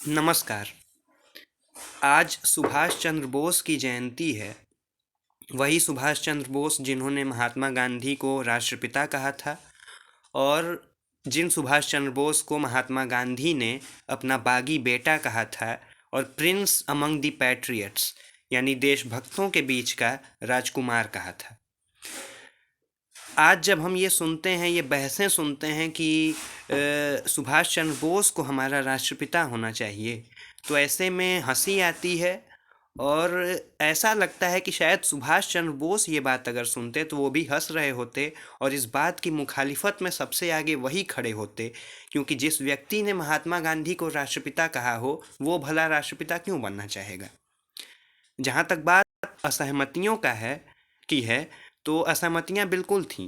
नमस्कार। आज सुभाष चंद्र बोस की जयंती है। वही सुभाष चंद्र बोस जिन्होंने महात्मा गांधी को राष्ट्रपिता कहा था और जिन सुभाष चंद्र बोस को महात्मा गांधी ने अपना बागी बेटा कहा था और प्रिंस अमंग द पैट्रियट्स यानी देशभक्तों के बीच का राजकुमार कहा था। आज जब हम ये सुनते हैं, ये बहसें सुनते हैं कि सुभाष चंद्र बोस को हमारा राष्ट्रपिता होना चाहिए, तो ऐसे में हंसी आती है और ऐसा लगता है कि शायद सुभाष चंद्र बोस ये बात अगर सुनते तो वो भी हंस रहे होते और इस बात की मुखालिफत में सबसे आगे वही खड़े होते, क्योंकि जिस व्यक्ति ने महात्मा गांधी को राष्ट्रपिता कहा हो वो भला राष्ट्रपिता क्यों बनना चाहेगा। जहाँ तक बात असहमतियों का है तो असहमतियाँ बिल्कुल थीं।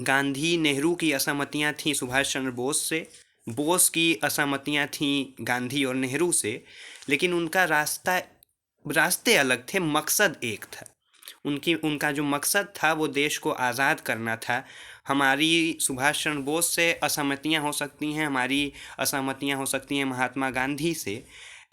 गांधी नेहरू की असहमतियाँ थीं सुभाष चंद्र बोस से, बोस की असहमतियाँ थीं गांधी और नेहरू से, लेकिन उनका रास्ते अलग थे, मकसद एक था। उनका जो मकसद था वो देश को आज़ाद करना था। हमारी सुभाष चंद्र बोस से असहमतियाँ हो सकती हैं, हमारी असहमतियाँ हो सकती हैं महात्मा गांधी से,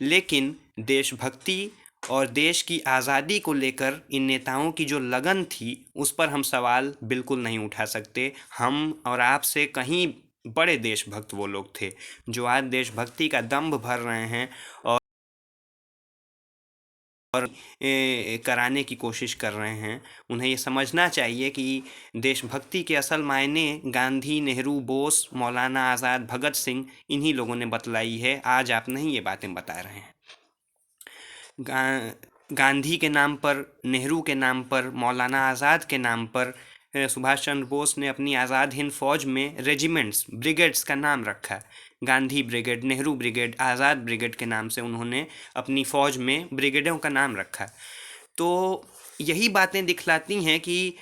लेकिन देशभक्ति और देश की आज़ादी को लेकर इन नेताओं की जो लगन थी उस पर हम सवाल बिल्कुल नहीं उठा सकते। हम और आपसे कहीं बड़े देशभक्त वो लोग थे जो आज देशभक्ति का दंभ भर रहे हैं और कराने की कोशिश कर रहे हैं। उन्हें ये समझना चाहिए कि देशभक्ति के असल मायने गांधी, नेहरू, बोस, मौलाना आज़ाद, भगत सिंह इन्हीं लोगों ने बतलाई है। आज आप नहीं ये बातें बता रहे हैं। गांधी के नाम पर, नेहरू के नाम पर, मौलाना आज़ाद के नाम पर सुभाष चंद्र बोस ने अपनी आज़ाद हिंद फौज में रेजिमेंट्स, ब्रिगेड्स का नाम रखा। गांधी ब्रिगेड, नेहरू ब्रिगेड, आज़ाद ब्रिगेड के नाम से उन्होंने अपनी फ़ौज में ब्रिगेडों का नाम रखा। तो यही बातें दिखलाती हैं कि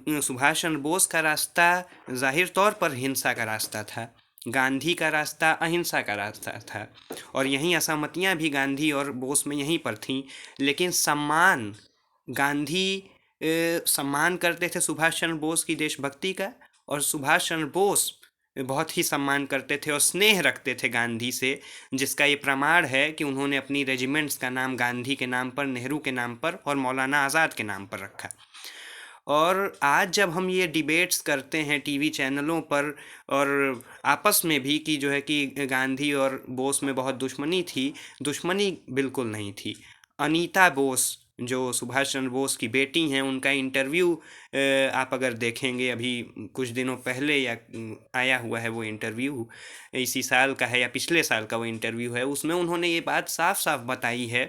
सुभाष चंद्र बोस का रास्ता जाहिर तौर पर हिंसा का रास्ता था, गांधी का रास्ता अहिंसा का रास्ता था, और यहीं असहमतियाँ भी गांधी और बोस में यहीं पर थीं। लेकिन सम्मान, गांधी सम्मान करते थे सुभाष चंद्र बोस की देशभक्ति का, और सुभाष चंद्र बोस बहुत ही सम्मान करते थे और स्नेह रखते थे गांधी से, जिसका ये प्रमाण है कि उन्होंने अपनी रेजिमेंट्स का नाम गांधी के नाम पर, नेहरू के नाम पर और मौलाना आज़ाद के नाम पर रखा। और आज जब हम ये डिबेट्स करते हैं टीवी चैनलों पर और आपस में भी कि जो है कि गांधी और बोस में बहुत दुश्मनी थी, दुश्मनी बिल्कुल नहीं थी। अनीता बोस जो सुभाष चंद्र बोस की बेटी हैं, उनका इंटरव्यू आप अगर देखेंगे, अभी कुछ दिनों पहले या आया हुआ है वो इंटरव्यू, इसी साल का है या पिछले साल का वो इंटरव्यू है, उसमें उन्होंने ये बात साफ साफ बताई है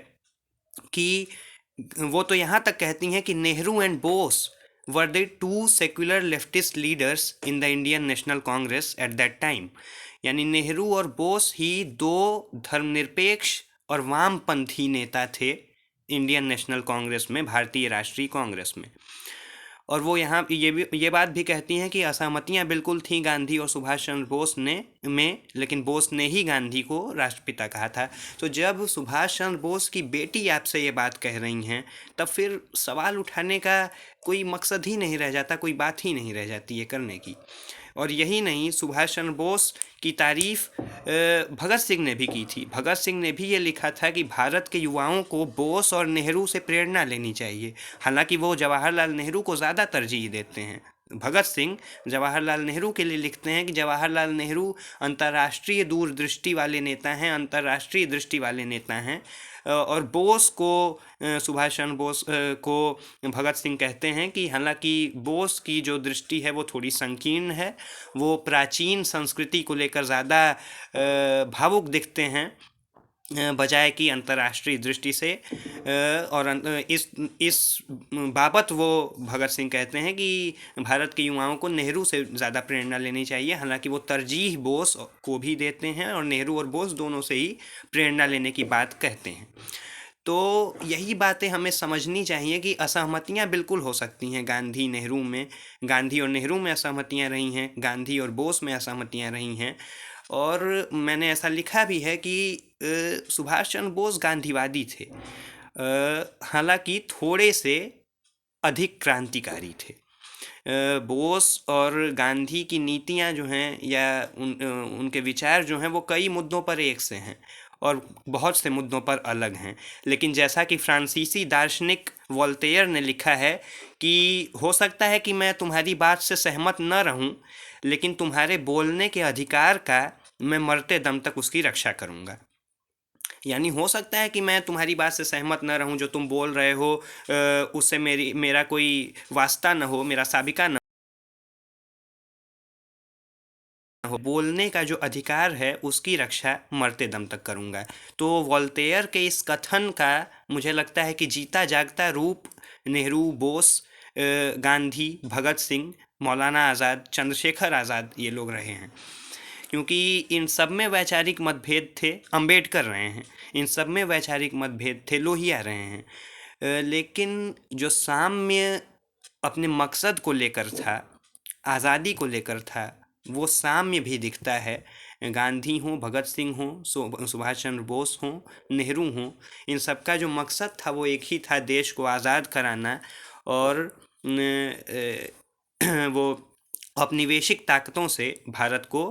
कि वो तो यहाँ तक कहती हैं कि Nehru and boss were the two secular leftist leaders in the Indian national Congress at that time. यानी नेहरू और बोस ही दो धर्मनिरपेक्ष और वामपंथी नेता थे इंडियन नेशनल कांग्रेस में, भारतीय राष्ट्रीय कांग्रेस में। और वो यहाँ ये बात भी कहती हैं कि असहमतियाँ बिल्कुल थीं गांधी और सुभाष चंद्र बोस में, लेकिन बोस ने ही गांधी को राष्ट्रपिता कहा था। तो जब सुभाष चंद्र बोस की बेटी आपसे ये बात कह रही हैं, तब फिर सवाल उठाने का कोई मकसद ही नहीं रह जाता, कोई बात ही नहीं रह जाती है करने की। और यही नहीं, सुभाष चंद्र बोस की तारीफ भगत सिंह ने भी की थी। भगत सिंह ने भी ये लिखा था कि भारत के युवाओं को बोस और नेहरू से प्रेरणा लेनी चाहिए। हालांकि वो जवाहरलाल नेहरू को ज़्यादा तरजीह देते हैं। भगत सिंह जवाहरलाल नेहरू के लिए लिखते हैं कि जवाहरलाल नेहरू अंतर्राष्ट्रीय दूरदृष्टि वाले नेता हैं, अंतर्राष्ट्रीय दृष्टि वाले नेता हैं, और बोस को, सुभाष चंद्र बोस को भगत सिंह कहते हैं कि हालांकि बोस की जो दृष्टि है वो थोड़ी संकीर्ण है, वो प्राचीन संस्कृति को लेकर ज़्यादा भावुक दिखते हैं बजाय कि अंतर्राष्ट्रीय दृष्टि से। और इस बाबत वो भगत सिंह कहते हैं कि भारत के युवाओं को नेहरू से ज़्यादा प्रेरणा लेनी चाहिए। हालांकि वो तरजीह बोस को भी देते हैं और नेहरू और बोस दोनों से ही प्रेरणा लेने की बात कहते हैं। तो यही बातें हमें समझनी चाहिए कि असहमतियां बिल्कुल हो सकती हैं गांधी नेहरू में, गांधी और नेहरू में असहमतियां रही हैं, गांधी और बोस में असहमतियां रही हैं। और मैंने ऐसा लिखा भी है कि सुभाष चंद्र बोस गांधीवादी थे, हालांकि थोड़े से अधिक क्रांतिकारी थे। बोस और गांधी की नीतियां जो हैं या उनके विचार जो हैं वो कई मुद्दों पर एक से हैं और बहुत से मुद्दों पर अलग हैं। लेकिन जैसा कि फ्रांसीसी दार्शनिक वोल्टेयर ने लिखा है कि हो सकता है कि मैं तुम्हारी बात से सहमत न रहूं, लेकिन तुम्हारे बोलने के अधिकार का मैं मरते दम तक उसकी रक्षा करूंगा। यानी हो सकता है कि मैं तुम्हारी बात से सहमत न रहूं, जो तुम बोल रहे हो उससे मेरा कोई वास्ता न हो, मेरा साबिका न हो, बोलने का जो अधिकार है उसकी रक्षा मरते दम तक करूंगा। तो वोल्टेयर के इस कथन का मुझे लगता है कि जीता जागता रूप नेहरू, बोस, गांधी, भगत सिंह, मौलाना आज़ाद, चंद्रशेखर आज़ाद ये लोग रहे हैं। क्योंकि इन सब में वैचारिक मतभेद थे, अम्बेडकर रहे हैं, इन सब में वैचारिक मतभेद थे, लोहिया रहे हैं, लेकिन जो साम्य अपने मकसद को लेकर था, आज़ादी को लेकर था, वो साम्य भी दिखता है। गांधी हों, भगत सिंह हों, सुभाष चंद्र बोस हों, नेहरू हों, इन सब का जो मकसद था वो एक ही था, देश को आज़ाद कराना और वो औपनिवेशिक ताकतों से भारत को।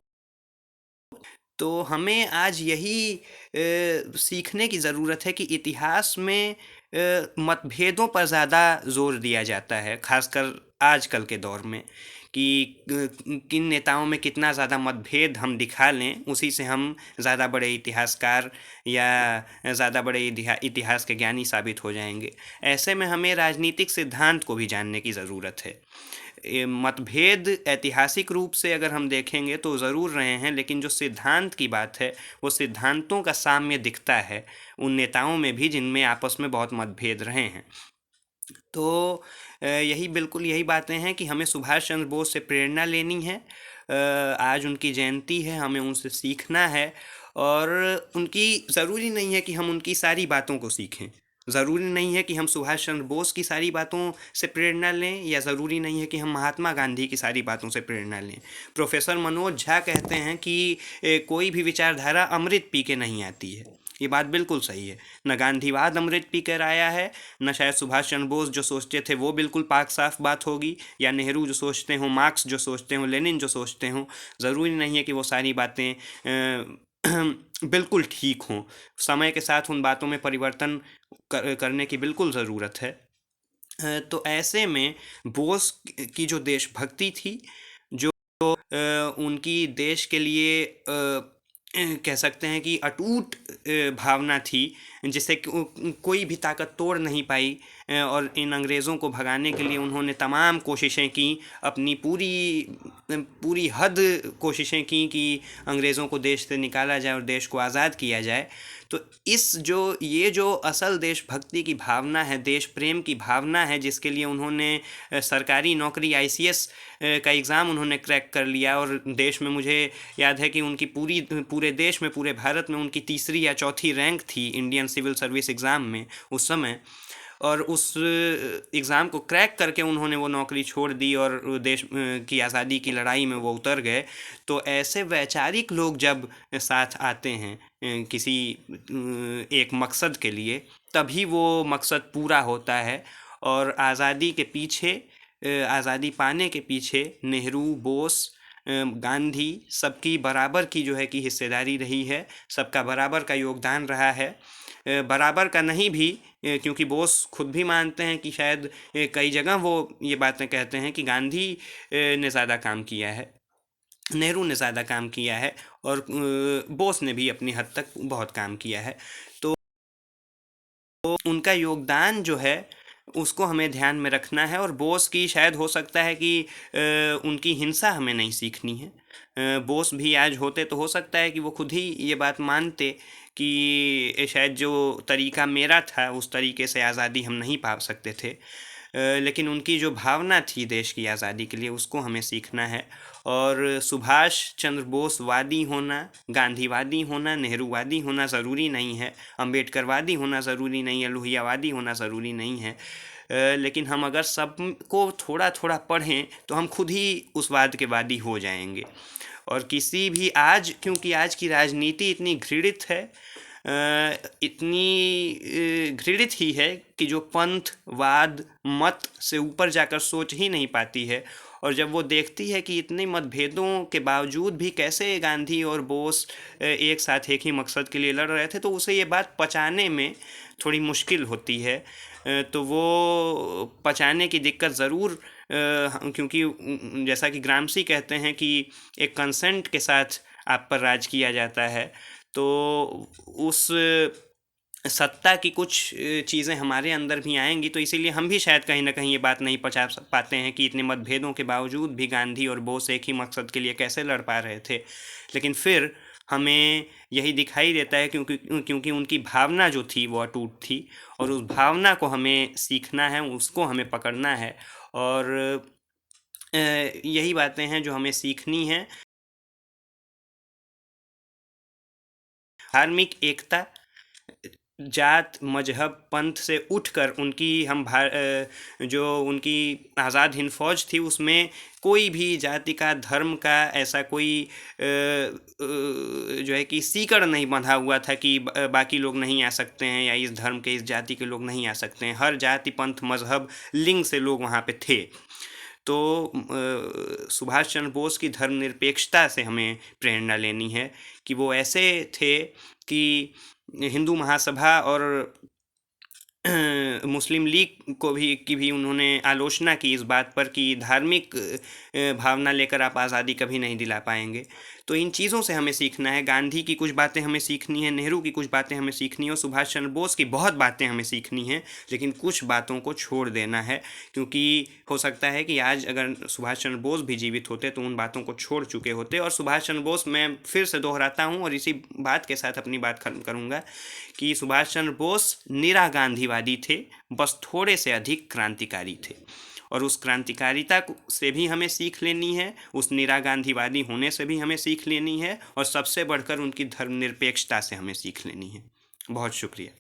तो हमें आज यही सीखने की ज़रूरत है कि इतिहास में मतभेदों पर ज़्यादा ज़ोर दिया जाता है, खासकर आजकल के दौर में, कि किन नेताओं में कितना ज़्यादा मतभेद हम दिखा लें, उसी से हम ज़्यादा बड़े इतिहासकार या ज़्यादा बड़े इतिहास के ज्ञानी साबित हो जाएंगे। ऐसे में हमें राजनीतिक सिद्धांत को भी जानने की ज़रूरत है। मतभेद ऐतिहासिक रूप से अगर हम देखेंगे तो ज़रूर रहे हैं, लेकिन जो सिद्धांत की बात है वो सिद्धांतों का साम्य दिखता है उन नेताओं में भी जिनमें आपस में बहुत मतभेद रहे हैं। तो बिल्कुल यही बातें हैं कि हमें सुभाष चंद्र बोस से प्रेरणा लेनी है। आज उनकी जयंती है, हमें उनसे सीखना है और उनकी ज़रूरी नहीं है कि हम उनकी सारी बातों को सीखें, ज़रूरी नहीं है कि हम सुभाष चंद्र बोस की सारी बातों से प्रेरणा लें, या ज़रूरी नहीं है कि हम महात्मा गांधी की सारी बातों से प्रेरणा लें। प्रोफेसर मनोज झा कहते हैं कि कोई भी विचारधारा अमृत पी के नहीं आती है। ये बात बिल्कुल सही है। न गांधीवाद अमृत पी कर आया है, न शायद सुभाष चंद्र बोस जो सोचते थे वो बिल्कुल पाक साफ बात होगी, या नेहरू जो सोचते हों, मार्क्स जो सोचते हों, लेनिन जो सोचते हों। ज़रूरी नहीं है कि वो सारी बातें बिल्कुल ठीक हों। समय के साथ उन बातों में परिवर्तन करने की बिल्कुल ज़रूरत है। तो ऐसे में बोस की जो देशभक्ति थी, जो उनकी देश के लिए कह सकते हैं कि अटूट भावना थी, जिसे कोई भी ताकत तोड़ नहीं पाई, और इन अंग्रेज़ों को भगाने के लिए उन्होंने तमाम कोशिशें की, अपनी पूरी हद कोशिशें की कि अंग्रेज़ों को देश से निकाला जाए और देश को आज़ाद किया जाए। तो ये जो असल देशभक्ति की भावना है, देश प्रेम की भावना है, जिसके लिए उन्होंने सरकारी नौकरी ICS का एग्ज़ाम उन्होंने क्रैक कर लिया, और देश में मुझे याद है कि उनकी पूरे देश में, पूरे भारत में उनकी तीसरी या चौथी रैंक थी इंडियन सिविल सर्विस एग्ज़ाम में उस समय, और उस एग्ज़ाम को क्रैक करके उन्होंने वो नौकरी छोड़ दी और देश की आज़ादी की लड़ाई में वो उतर गए। तो ऐसे वैचारिक लोग जब साथ आते हैं किसी एक मकसद के लिए, तभी वो मकसद पूरा होता है। और आज़ादी के पीछे, आज़ादी पाने के पीछे नेहरू, बोस, गांधी, सबकी बराबर की जो है कि हिस्सेदारी रही है, सबका बराबर का योगदान रहा है। बराबर का नहीं भी, क्योंकि बोस खुद भी मानते हैं कि शायद कई जगह वो ये बातें कहते हैं कि गांधी ने ज़्यादा काम किया है, नेहरू ने ज़्यादा काम किया है, और बोस ने भी अपनी हद तक बहुत काम किया है। तो उनका योगदान जो है उसको हमें ध्यान में रखना है, और बोस की शायद हो सकता है कि उनकी हिंसा हमें नहीं सीखनी है। बोस भी आज होते तो हो सकता है कि वो खुद ही ये बात मानते कि शायद जो तरीका मेरा था उस तरीके से आज़ादी हम नहीं पा सकते थे, लेकिन उनकी जो भावना थी देश की आज़ादी के लिए, उसको हमें सीखना है। और सुभाष चंद्र बोस वादी होना, गांधीवादी होना, नेहरूवादी होना ज़रूरी नहीं है, अम्बेडकरवादी होना ज़रूरी नहीं है, लोहियावादी होना ज़रूरी नहीं है, लेकिन हम अगर सबको थोड़ा थोड़ा पढ़ें तो हम खुद ही उस वाद के वादी हो जाएंगे। और किसी भी क्योंकि आज की राजनीति इतनी घृणित है, इतनी घृणित ही है कि जो पंथ, वाद, मत से ऊपर जाकर सोच ही नहीं पाती है। और जब वो देखती है कि इतने मतभेदों के बावजूद भी कैसे गांधी और बोस एक साथ एक ही मकसद के लिए लड़ रहे थे, तो उसे ये बात पचाने में थोड़ी मुश्किल होती है। तो वो पचाने की दिक्कत ज़रूर, क्योंकि जैसा कि ग्रामसी कहते हैं कि एक कंसेंट के साथ आप पर राज किया जाता है, तो उस सत्ता की कुछ चीज़ें हमारे अंदर भी आएंगी। तो इसीलिए हम भी शायद कहीं ना कहीं ये बात नहीं पचा पाते हैं कि इतने मतभेदों के बावजूद भी गांधी और बोस एक ही मकसद के लिए कैसे लड़ पा रहे थे। लेकिन फिर हमें यही दिखाई देता है क्योंकि उनकी भावना जो थी वो अटूट थी, और उस भावना को हमें सीखना है, उसको हमें पकड़ना है। और यही बातें हैं जो हमें सीखनी हैं। धार्मिक एकता, जात, मजहब, पंथ से उठकर उनकी जो उनकी आज़ाद हिंद फौज थी उसमें कोई भी जाति का, धर्म का ऐसा कोई जो है कि सीकड़ नहीं बंधा हुआ था कि बाकी लोग नहीं आ सकते हैं या इस धर्म के, इस जाति के लोग नहीं आ सकते हैं। हर जाति, पंथ, मजहब, लिंग से लोग वहाँ पे थे। तो सुभाष चंद्र बोस की धर्मनिरपेक्षता से हमें प्रेरणा लेनी है कि वो ऐसे थे कि हिंदू महासभा और मुस्लिम लीग की भी उन्होंने आलोचना की इस बात पर कि धार्मिक भावना लेकर आप आज़ादी कभी नहीं दिला पाएंगे। तो इन चीज़ों से हमें सीखना है। गांधी की कुछ बातें हमें सीखनी है, नेहरू की कुछ बातें हमें सीखनी है, और सुभाष चंद्र बोस की बहुत बातें हमें सीखनी हैं, लेकिन कुछ बातों को छोड़ देना है। क्योंकि हो सकता है कि आज अगर सुभाष चंद्र बोस भी जीवित होते तो उन बातों को छोड़ चुके होते। और सुभाष चंद्र बोस, मैं फिर से दोहराता हूँ और इसी बात के साथ अपनी बात खत्म करूँगा कि सुभाष चंद्र बोस निरा गांधीवादी थे, बस थोड़े से अधिक क्रांतिकारी थे। और उस क्रांतिकारिता से भी हमें सीख लेनी है, उस निरा गांधीवादी होने से भी हमें सीख लेनी है, और सबसे बढ़कर उनकी धर्मनिरपेक्षता से हमें सीख लेनी है। बहुत शुक्रिया।